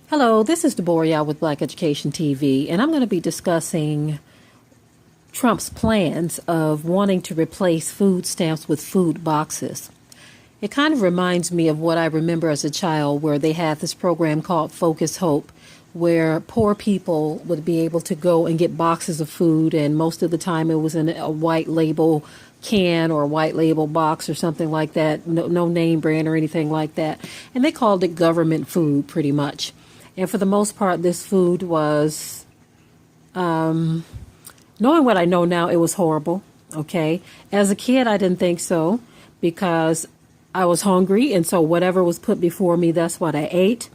Hello, this is Deborah with Black Education TV, and I'm going to be discussing Trump's plans of wanting to replace food stamps with food boxes. It kind of reminds me of what I remember as a child, where they had this program called Focus Hope, where poor people would be able to go and get boxes of food, and most of the time it was in a white label can or a white label box or something like that, no name brand or anything like that, and they called it government food pretty much. And for the most part, this food was, knowing what I know now, it was horrible, okay? As a kid, I didn't think so because I was hungry, and so whatever was put before me, that's what I ate.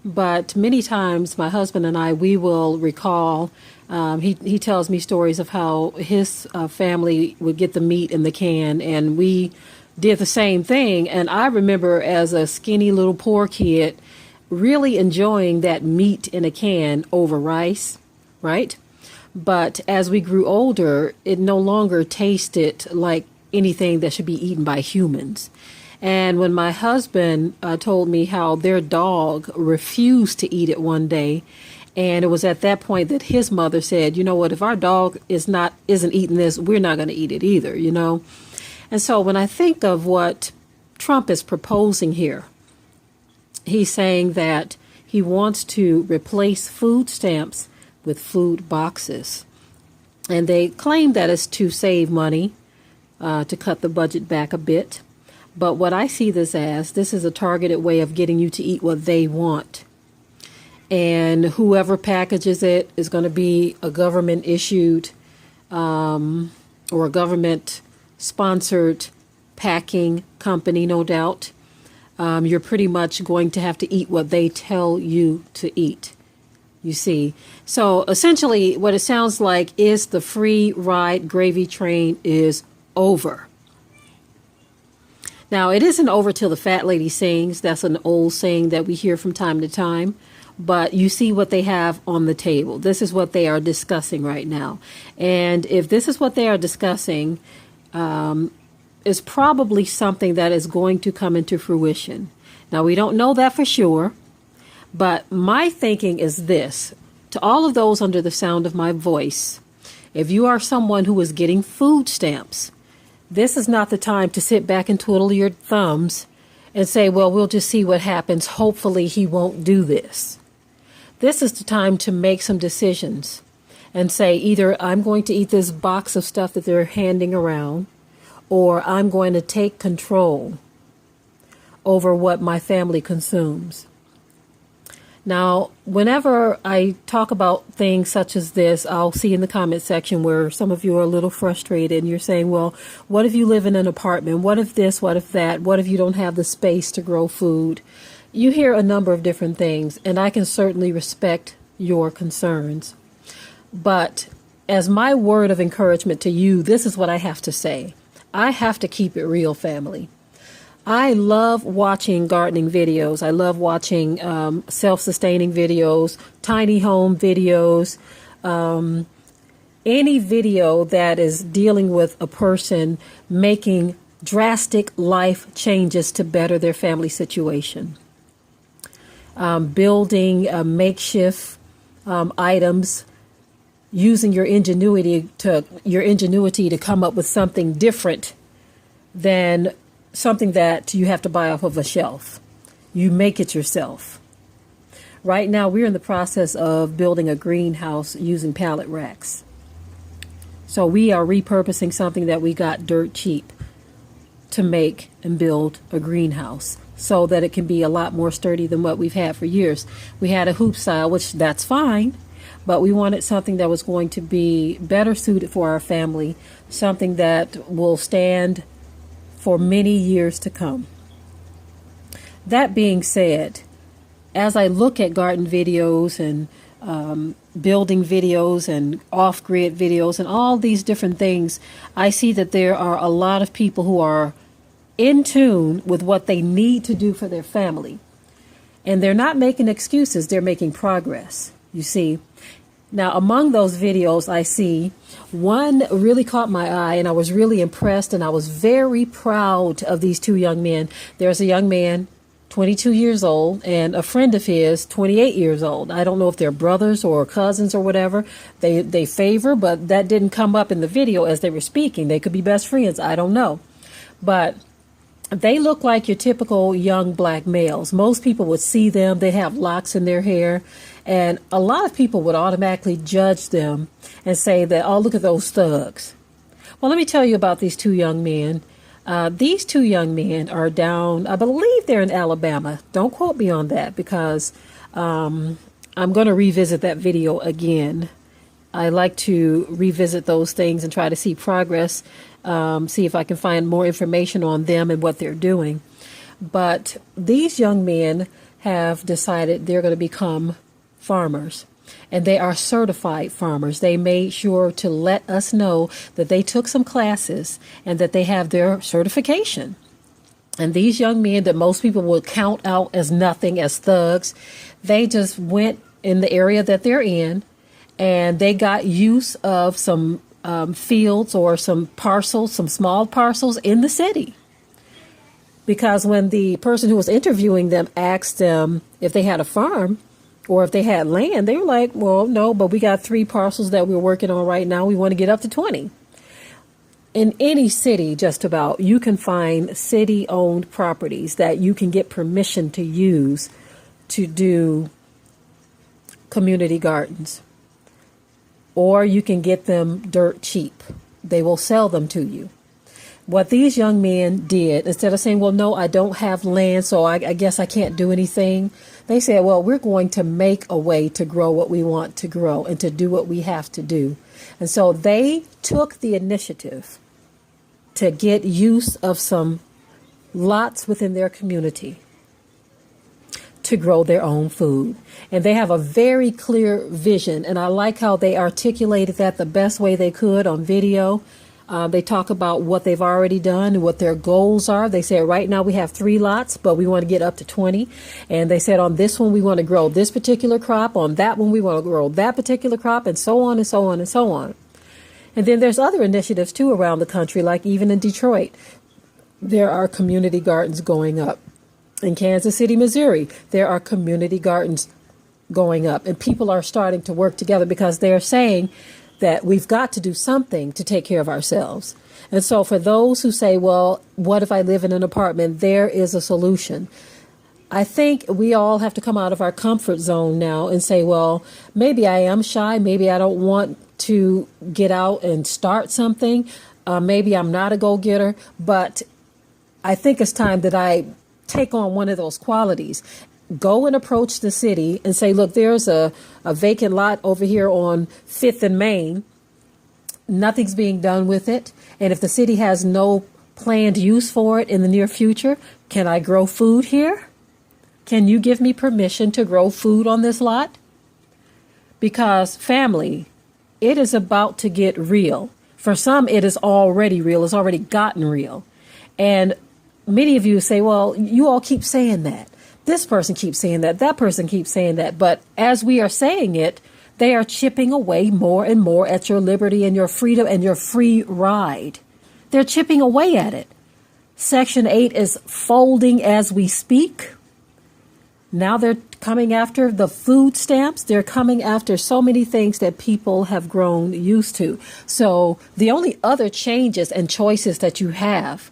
But many times, my husband and I, we will recall, he tells me stories of how his family would get the meat in the can, and we did the same thing. And I remember as a skinny little poor kid, really enjoying that meat in a can over rice, right? But as we grew older, it no longer tasted like anything that should be eaten by humans. And when my husband told me how their dog refused to eat it one day, and it was at that point that his mother said, you know what, if our dog isn't eating this, we're not going to eat it either, you know? And so when I think of what Trump is proposing here, he's saying that he wants to replace food stamps with food boxes. And they claim that it's to save money, to cut the budget back a bit. But what I see this as, this is a targeted way of getting you to eat what they want. And whoever packages it is going to be a government issued or a government sponsored packing company, no doubt. You're pretty much going to have to eat what they tell you to eat, you see. So essentially what it sounds like is the free ride gravy train is over. Now, it isn't over till the fat lady sings. That's an old saying that we hear from time to time. But you see what they have on the table. This is what they are discussing right now. And if this is what they are discussing, is probably something that is going to come into fruition. Now, we don't know that for sure, but my thinking is this. To all of those under the sound of my voice, if you are someone who is getting food stamps, this is not the time to sit back and twiddle your thumbs and say, well, we'll just see what happens. Hopefully he won't do this. This is the time to make some decisions and say, either I'm going to eat this box of stuff that they're handing around, or I'm going to take control over what my family consumes. Now, whenever I talk about things such as this, I'll see in the comment section where some of you are a little frustrated and you're saying, well, what if you live in an apartment? What if this? What if that? What if you don't have the space to grow food? You hear a number of different things, and I can certainly respect your concerns. But as my word of encouragement to you, this is what I have to say. I have to keep it real, family. I love watching gardening videos. I love watching self-sustaining videos, tiny home videos, any video that is dealing with a person making drastic life changes to better their family situation. Building makeshift items, using your ingenuity to come up with something different than something that you have to buy off of a shelf. You make it yourself. Right now, we're in the process of building a greenhouse using pallet racks. So we are repurposing something that we got dirt cheap to make and build a greenhouse so that it can be a lot more sturdy than what we've had for years. We had a hoop style, which that's fine. But we wanted something that was going to be better suited for our family, something that will stand for many years to come. That being said, as I look at garden videos and building videos and off-grid videos and all these different things, I see that there are a lot of people who are in tune with what they need to do for their family. And they're not making excuses, they're making progress, you see. Now, among those videos, I see one really caught my eye, and I was really impressed, and I was very proud of these two young men. There's a young man 22 years old, and a friend of his, 28 years old. I don't know if they're brothers or cousins or whatever they favor, but that didn't come up in the video as they were speaking. They could be best friends. I don't know. But they look like your typical young black males. Most people would see them. They have locks in their hair. And a lot of people would automatically judge them and say that, oh, look at those thugs. Well, let me tell you about these two young men. These two young men are down, I believe they're in Alabama. Don't quote me on that because I'm going to revisit that video again. I like to revisit those things and try to see progress, see if I can find more information on them and what they're doing. But these young men have decided they're going to become farmers. And they are certified farmers. They made sure to let us know that they took some classes and that they have their certification. And these young men that most people would count out as nothing, as thugs, they just went in the area that they're in and they got use of some fields or some parcels, some small parcels in the city. Because when the person who was interviewing them asked them if they had a farm, or if they had land, they were like, well, no, but we got 3 parcels that we're working on right now. We want to get up to 20. In any city, just about, you can find city-owned properties that you can get permission to use to do community gardens. Or you can get them dirt cheap. They will sell them to you. What these young men did, instead of saying, well, no, I don't have land, so I guess I can't do anything, they said, well, we're going to make a way to grow what we want to grow and to do what we have to do. And so they took the initiative to get use of some lots within their community to grow their own food. And they have a very clear vision. And I like how they articulated that the best way they could on video. They talk about what they've already done and what their goals are. They said right now we have 3 lots, but we want to get up to 20. And they said on this one we want to grow this particular crop. On that one we want to grow that particular crop, and so on and so on and so on. And then there's other initiatives too around the country, like even in Detroit, there are community gardens going up. In Kansas City, Missouri, there are community gardens going up, and people are starting to work together because they're saying that we've got to do something to take care of ourselves. And so for those who say, well, what if I live in an apartment? There is a solution. I think we all have to come out of our comfort zone now and say, well, maybe I am shy. Maybe I don't want to get out and start something. Maybe I'm not a go-getter, but I think it's time that I take on one of those qualities. Go and approach the city and say, look, there's a vacant lot over here on 5th and Main. Nothing's being done with it. And if the city has no planned use for it in the near future, can I grow food here? Can you give me permission to grow food on this lot? Because family, it is about to get real. For some, it is already real. It's already gotten real. And many of you say, well, you all keep saying that. This person keeps saying that. That person keeps saying that. But as we are saying it, they are chipping away more and more at your liberty and your freedom and your free ride. They're chipping away at it. Section 8 is folding as we speak. Now they're coming after the food stamps. They're coming after so many things that people have grown used to. So the only other changes and choices that you have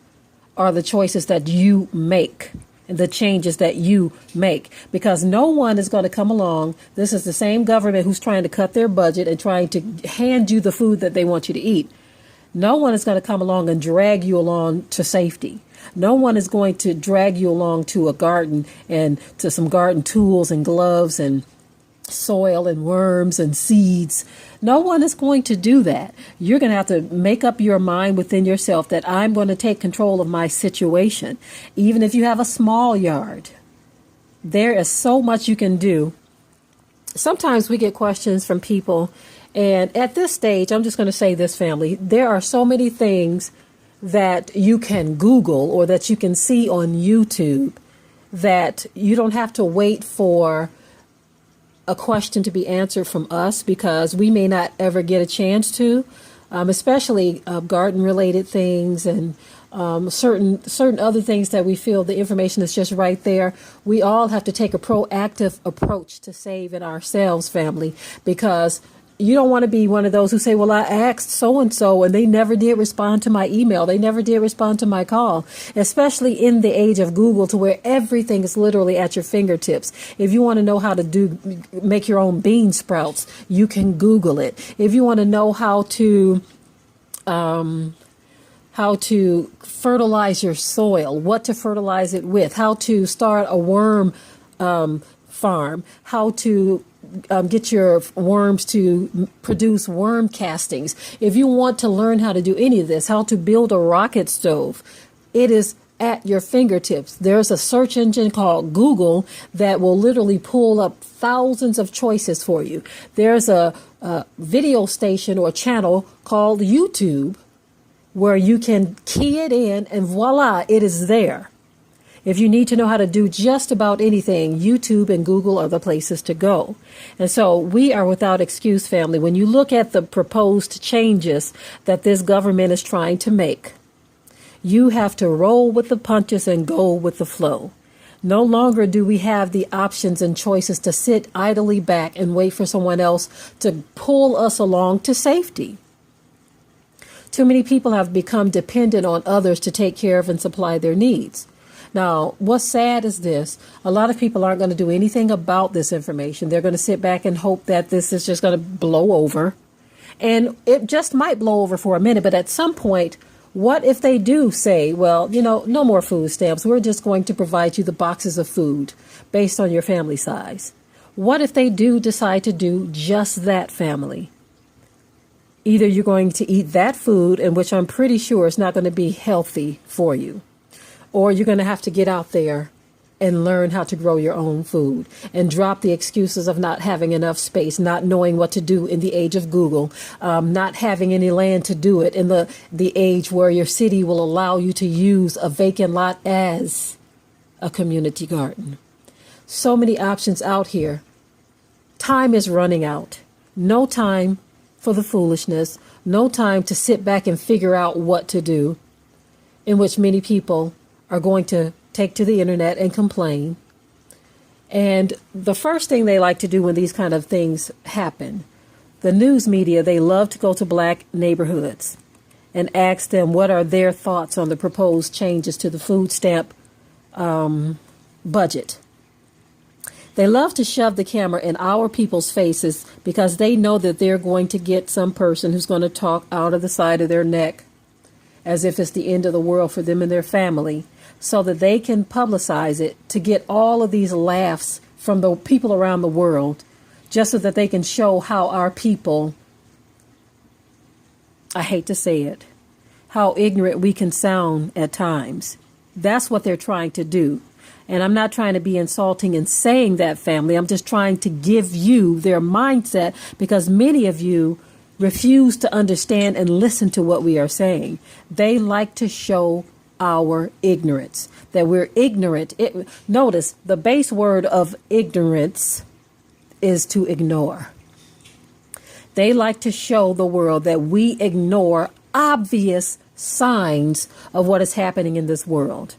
are the choices that you make. And the changes that you make, because no one is going to come along. This is the same government who's trying to cut their budget and trying to hand you the food that they want you to eat. No one is going to come along and drag you along to safety. No one is going to drag you along to a garden and to some garden tools and gloves and soil and worms and seeds. No one is going to do that. You're going to have to make up your mind within yourself that I'm going to take control of my situation. Even if you have a small yard, there is so much you can do. Sometimes we get questions from people, and at this stage, I'm just going to say this, family, there are so many things that you can Google or that you can see on YouTube that you don't have to wait for a question to be answered from us, because we may not ever get a chance to, especially garden related things and certain other things that we feel the information is just right there. We all have to take a proactive approach to saving ourselves, family, because you don't want to be one of those who say, well, I asked so and so and they never did respond to my email. They never did respond to my call, especially in the age of Google, to where everything is literally at your fingertips. If you want to know how to make your own bean sprouts, you can Google it. If you want to know how to fertilize your soil, what to fertilize it with, how to start a worm farm, how to get your worms to produce worm castings. If you want to learn how to do any of this, how to build a rocket stove, it is at your fingertips. There's a search engine called Google that will literally pull up thousands of choices for you. There's a video station or channel called YouTube where you can key it in and voila, it is there. If you need to know how to do just about anything, YouTube and Google are the places to go. And so we are without excuse, family. When you look at the proposed changes that this government is trying to make, you have to roll with the punches and go with the flow. No longer do we have the options and choices to sit idly back and wait for someone else to pull us along to safety. Too many people have become dependent on others to take care of and supply their needs. Now, what's sad is this. A lot of people aren't going to do anything about this information. They're going to sit back and hope that this is just going to blow over. And it just might blow over for a minute. But at some point, what if they do say, well, no more food stamps. We're just going to provide you the boxes of food based on your family size. What if they do decide to do just that, family? Either you're going to eat that food, in which I'm pretty sure is not going to be healthy for you, or you're going to have to get out there and learn how to grow your own food and drop the excuses of not having enough space, not knowing what to do in the age of Google, not having any land to do it in the age where your city will allow you to use a vacant lot as a community garden. So many options out here. Time is running out. No time for the foolishness. No time to sit back and figure out what to do, in which many people are going to take to the internet and complain. And the first thing they like to do when these kind of things happen, the news media, they love to go to black neighborhoods and ask them what are their thoughts on the proposed changes to the food stamp budget. They love to shove the camera in our people's faces because they know that they're going to get some person who's going to talk out of the side of their neck as if it's the end of the world for them and their family, so that they can publicize it to get all of these laughs from the people around the world, just so that they can show how our people, I hate to say it, how ignorant we can sound at times. That's what they're trying to do. And I'm not trying to be insulting in saying that, family. I'm just trying to give you their mindset, because many of you refuse to understand and listen to what we are saying. They like to show our ignorance, that we're ignorant. Notice the base word of ignorance is to ignore. They like to show the world that we ignore obvious signs of what is happening in this world.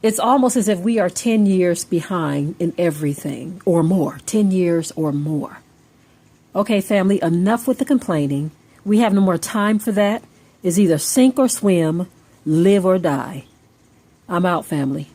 It's almost as if we are 10 years behind in everything, or more, 10 years or more. Okay, family, enough with the complaining. We have no more time for that. It's either sink or swim, live or die. I'm out, family.